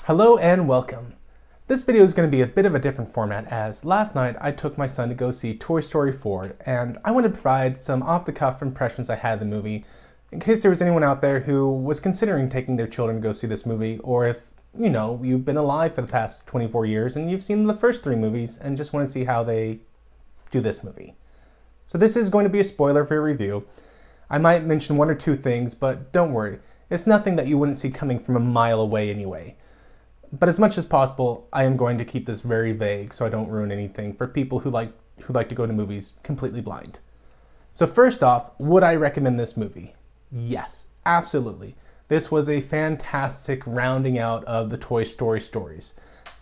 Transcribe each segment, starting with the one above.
Hello and welcome. This video is going to be a bit of a different format as last night I took my son to go see Toy Story 4 and I want to provide some off-the-cuff impressions I had of the movie in case there was anyone out there who was considering taking their children to go see this movie, or if, you know, you've been alive for the past 24 years and you've seen the first 3 movies and just want to see how they do this movie. So this is going to be a spoiler for your review. I might mention 1 or 2 things, but don't worry, it's nothing that you wouldn't see coming from a mile away anyway. But as much as possible, I am going to keep this very vague so I don't ruin anything for people who like to go to movies completely blind. So first off, would I recommend this movie? Yes, absolutely. This was a fantastic rounding out of the Toy Story stories.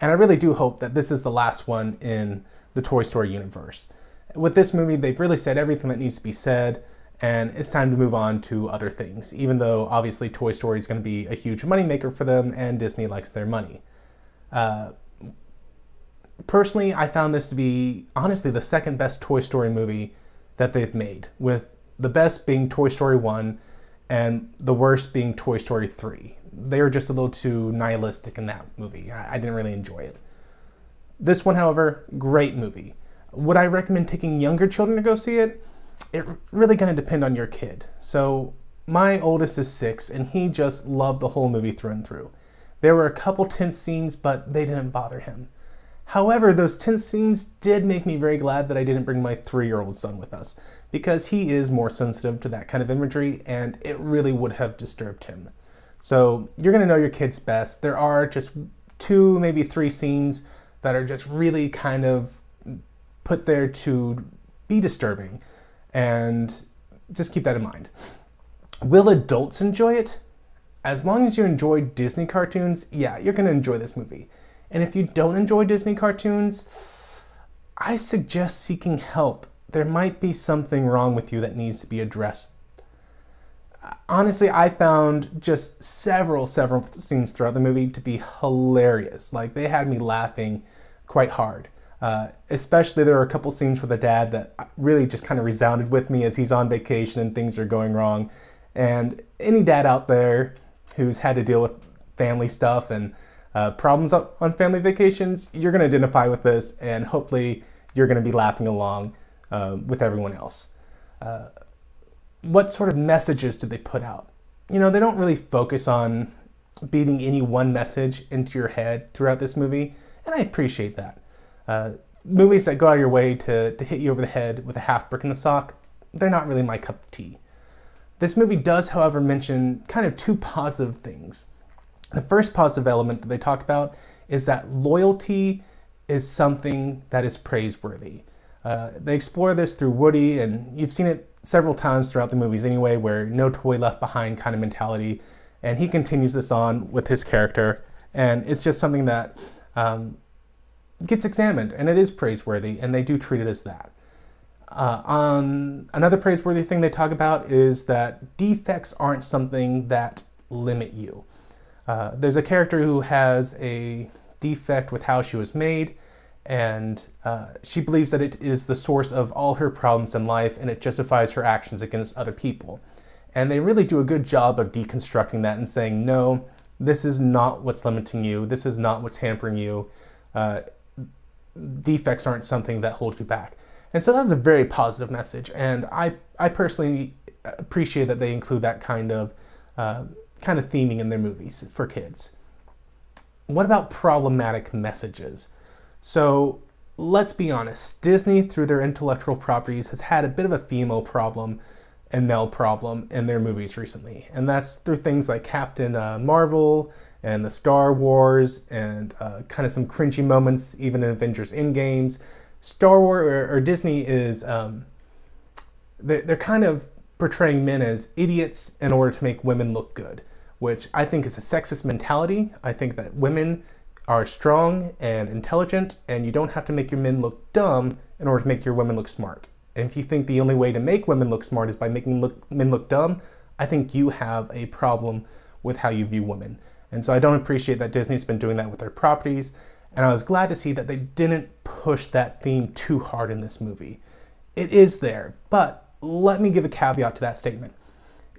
And I really do hope that this is the last one in the Toy Story universe. With this movie, they've really said everything that needs to be said, and it's time to move on to other things, even though obviously Toy Story is going to be a huge moneymaker for them and Disney likes their money. Personally, I found this to be honestly the second best Toy Story movie that they've made, with the best being Toy Story 1 and the worst being Toy Story 3. They were just a little too nihilistic in that movie. I didn't really enjoy it. This one, however, great movie. Would I recommend taking younger children to go see it? It really going to depend on your kid. So my oldest is 6 and he just loved the whole movie through and through. There were a couple tense scenes, but they didn't bother him. However, those tense scenes did make me very glad that I didn't bring my 3-year-old son with us, because he is more sensitive to that kind of imagery and it really would have disturbed him. So you're going to know your kids best. There are just 2, maybe 3 scenes that are just really kind of put there to be disturbing. And just keep that in mind. Will adults enjoy it? As long as you enjoy Disney cartoons, yeah, you're going to enjoy this movie. And if you don't enjoy Disney cartoons, I suggest seeking help. There might be something wrong with you that needs to be addressed. Honestly, I found just several scenes throughout the movie to be hilarious. Like, they had me laughing quite hard. Especially there were a couple scenes with a dad that really just kind of resounded with me as he's on vacation and things are going wrong. And any dad out there who's had to deal with family stuff and problems on family vacations, you're going to identify with this, and hopefully you're going to be laughing along with everyone else. What sort of messages do they put out? You know, they don't really focus on beating any one message into your head throughout this movie, and I appreciate that. Movies that go out of your way to hit you over the head with a half brick in the sock, they're not really my cup of tea. This movie does, however, mention kind of 2 positive things. The first positive element that they talk about is that loyalty is something that is praiseworthy. They explore this through Woody, and you've seen it several times throughout the movies anyway, where no toy left behind kind of mentality, and he continues this on with his character, and it's just something that gets examined, and it is praiseworthy, and they do treat it as that. Another praiseworthy thing they talk about is that defects aren't something that limit you. There's a character who has a defect with how she was made, and she believes that it is the source of all her problems in life, and it justifies her actions against other people. And they really do a good job of deconstructing that and saying, no, this is not what's limiting you, this is not what's hampering you. Defects aren't something that hold you back. And so that's a very positive message, and I personally appreciate that they include that kind of theming in their movies for kids. What about problematic messages? So let's be honest, Disney through their intellectual properties has had a bit of a female problem and male problem in their movies recently, and that's through things like Captain Marvel and the Star Wars, and kind of some cringy moments even in Avengers Endgames. Star Wars or Disney is, they're kind of portraying men as idiots in order to make women look good, which I think is a sexist mentality. I think that women are strong and intelligent, and you don't have to make your men look dumb in order to make your women look smart. And if you think the only way to make women look smart is by making men look dumb, I think you have a problem with how you view women. And so I don't appreciate that Disney's been doing that with their properties, and I was glad to see that they didn't push that theme too hard in this movie. It is there, but let me give a caveat to that statement.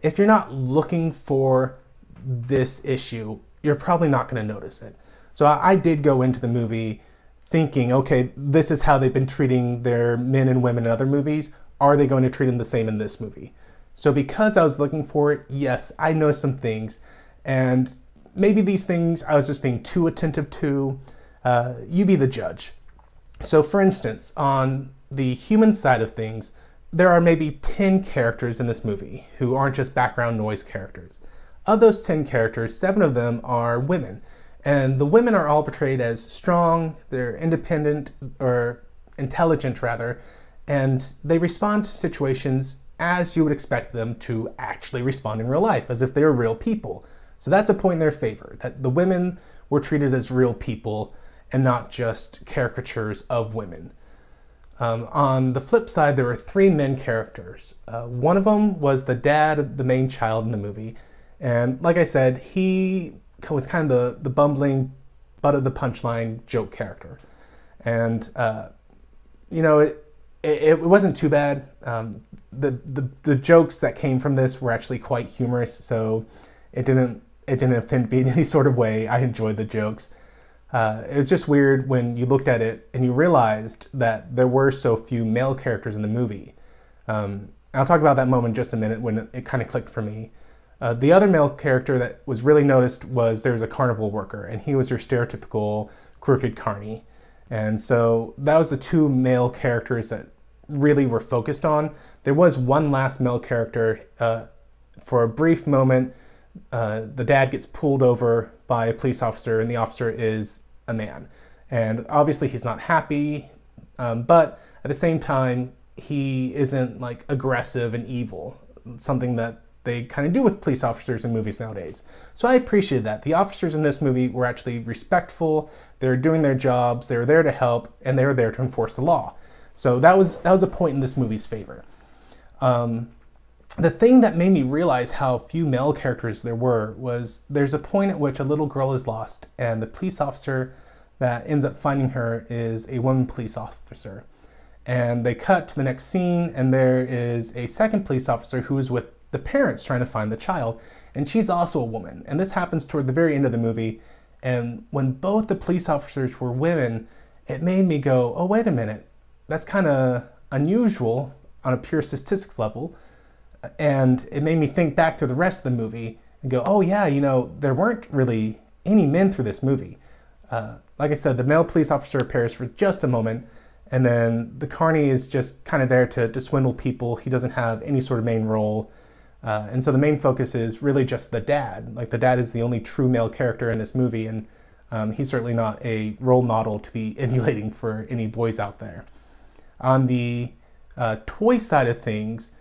If you're not looking for this issue, you're probably not going to notice it. So I did go into the movie thinking, okay, this is how they've been treating their men and women in other movies. Are they going to treat them the same in this movie? So because I was looking for it, yes, I noticed some things. And maybe these things I was just being too attentive to. You be the judge. So for instance, on the human side of things, there are maybe 10 characters in this movie who aren't just background noise characters. Of those 10 characters, 7 of them are women. And the women are all portrayed as strong, they're independent, or intelligent rather, and they respond to situations as you would expect them to actually respond in real life, as if they were real people. So that's a point in their favor, that the women were treated as real people and not just caricatures of women. On the flip side, there were 3 men characters. One of them was the dad of the main child in the movie. And like I said, he was kind of the bumbling, butt of the punchline joke character. And, you know, it wasn't too bad. The jokes that came from this were actually quite humorous, so it didn't offend me in any sort of way. I enjoyed the jokes. It was just weird when you looked at it and you realized that there were so few male characters in the movie. I'll talk about that moment in just a minute when it kind of clicked for me. The other male character that was really noticed was there was a carnival worker, and he was your stereotypical crooked carny. And so that was the 2 male characters that really were focused on. There was one last male character. For a brief moment, the dad gets pulled over by a police officer, and the officer is a man. And obviously he's not happy, but at the same time, he isn't like aggressive and evil, something that they kind of do with police officers in movies nowadays. So I appreciated that. The officers in this movie were actually respectful, they were doing their jobs, they were there to help, and they were there to enforce the law. So that was a point in this movie's favor. The thing that made me realize how few male characters there were was there's a point at which a little girl is lost, and the police officer that ends up finding her is a woman police officer. And they cut to the next scene, and there is a second police officer who is with the parents trying to find the child, and she's also a woman. And this happens toward the very end of the movie, and when both the police officers were women, it made me go, oh, wait a minute, that's kind of unusual on a pure statistics level. And it made me think back through the rest of the movie and go, oh yeah, you know, there weren't really any men through this movie. Like I said, the male police officer appears for just a moment, and then the carny is just kind of there to swindle people. He doesn't have any sort of main role. And so the main focus is really just the dad. Like, the dad is the only true male character in this movie, and he's certainly not a role model to be emulating for any boys out there. On the toy side of things,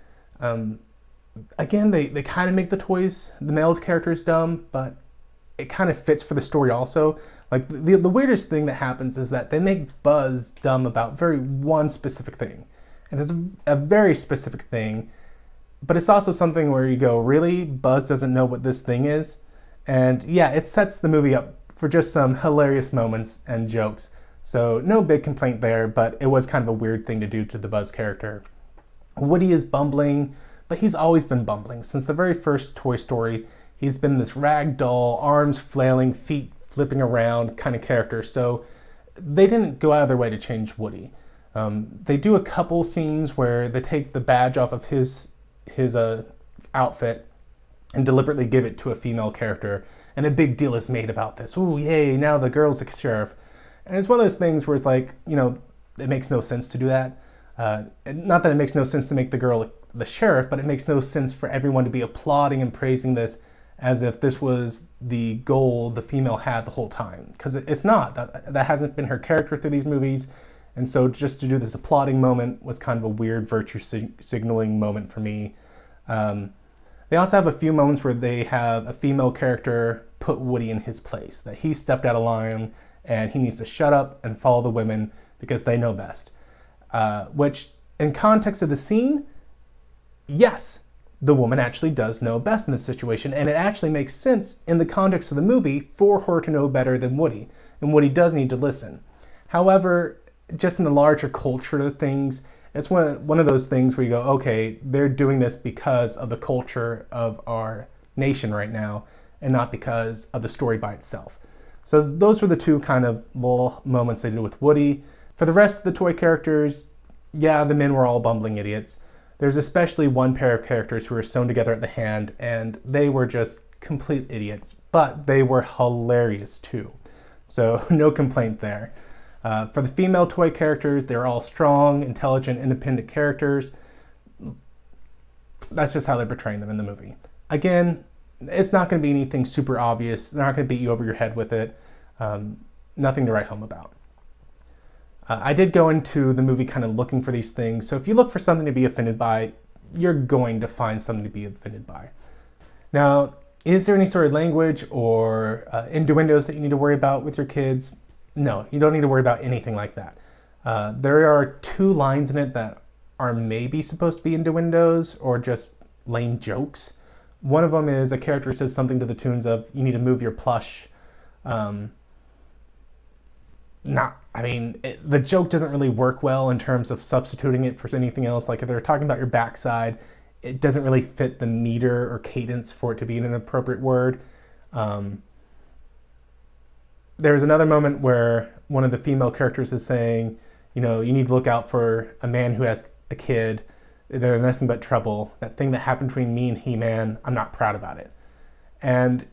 again, they kind of make the male characters dumb, but it kind of fits for the story also. Like, the weirdest thing that happens is that they make Buzz dumb about one specific thing. And it's a very specific thing, but it's also something where you go, really? Buzz doesn't know what this thing is? And yeah, it sets the movie up for just some hilarious moments and jokes. So no big complaint there, but it was kind of a weird thing to do to the Buzz character. Woody is bumbling, but he's always been bumbling. Since the very first Toy Story, he's been this rag doll, arms flailing, feet flipping around kind of character. So they didn't go out of their way to change Woody. They do a couple scenes where they take the badge off of his outfit and deliberately give it to a female character, and a big deal is made about this. Ooh, yay, now the girl's a sheriff. And it's one of those things where it's like, you know, it makes no sense to do that. Not that it makes no sense to make the girl the sheriff, but it makes no sense for everyone to be applauding and praising this as if this was the goal the female had the whole time. Because it's not. That hasn't been her character through these movies. And so just to do this applauding moment was kind of a weird virtue signaling moment for me. They also have a few moments where they have a female character put Woody in his place, that he stepped out of line and he needs to shut up and follow the women because they know best. Which, in context of the scene, yes, the woman actually does know best in this situation, and it actually makes sense in the context of the movie for her to know better than Woody, and Woody does need to listen. However, just in the larger culture of things, it's one of those things where you go, okay, they're doing this because of the culture of our nation right now, and not because of the story by itself. So those were the two kind of little moments they did with Woody. For the rest of the toy characters, yeah, the men were all bumbling idiots. There's especially one pair of characters who were sewn together at the hand, and they were just complete idiots, but they were hilarious too. So no complaint there. For the female toy characters, they're all strong, intelligent, independent characters. That's just how they're portraying them in the movie. Again, it's not going to be anything super obvious. They're not going to beat you over your head with it. Nothing to write home about. I did go into the movie kind of looking for these things. So if you look for something to be offended by, you're going to find something to be offended by. Now, is there any sort of language or innuendos that you need to worry about with your kids? No, you don't need to worry about anything like that. There are 2 lines in it that are maybe supposed to be innuendos or just lame jokes. One of them is a character says something to the tunes of, you need to move your plush. The joke doesn't really work well in terms of substituting it for anything else. Like if they're talking about your backside, it doesn't really fit the meter or cadence for it to be an appropriate word. There's another moment where one of the female characters is saying, you know, you need to look out for a man who has a kid. They're nothing but trouble. That thing that happened between me and He-Man, I'm not proud about it. And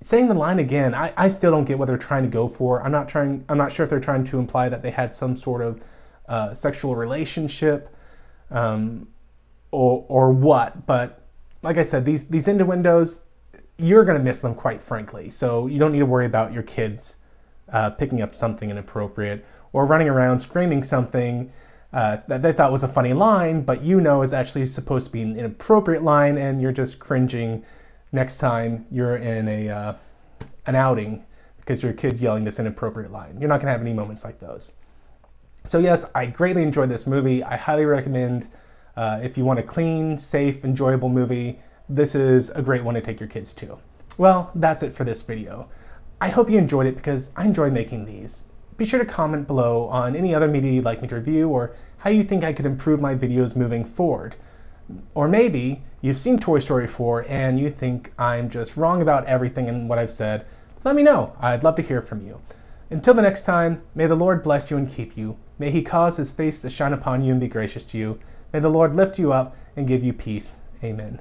saying the line again, I still don't get what they're trying to go for. I'm not sure if they're trying to imply that they had some sort of sexual relationship or what. But like I said, these innuendos, you're going to miss them, quite frankly. So you don't need to worry about your kids picking up something inappropriate or running around screaming something that they thought was a funny line, but you know is actually supposed to be an inappropriate line, and you're just cringing next time you're in an outing because your kid's yelling this inappropriate line. You're not going to have any moments like those. So yes, I greatly enjoyed this movie. I highly recommend if you want a clean, safe, enjoyable movie, this is a great one to take your kids to. Well, that's it for this video. I hope you enjoyed it because I enjoy making these. Be sure to comment below on any other media you'd like me to review or how you think I could improve my videos moving forward. Or maybe you've seen Toy Story 4 and you think I'm just wrong about everything in what I've said. Let me know. I'd love to hear from you. Until the next time, may the Lord bless you and keep you. May He cause His face to shine upon you and be gracious to you. May the Lord lift you up and give you peace. Amen.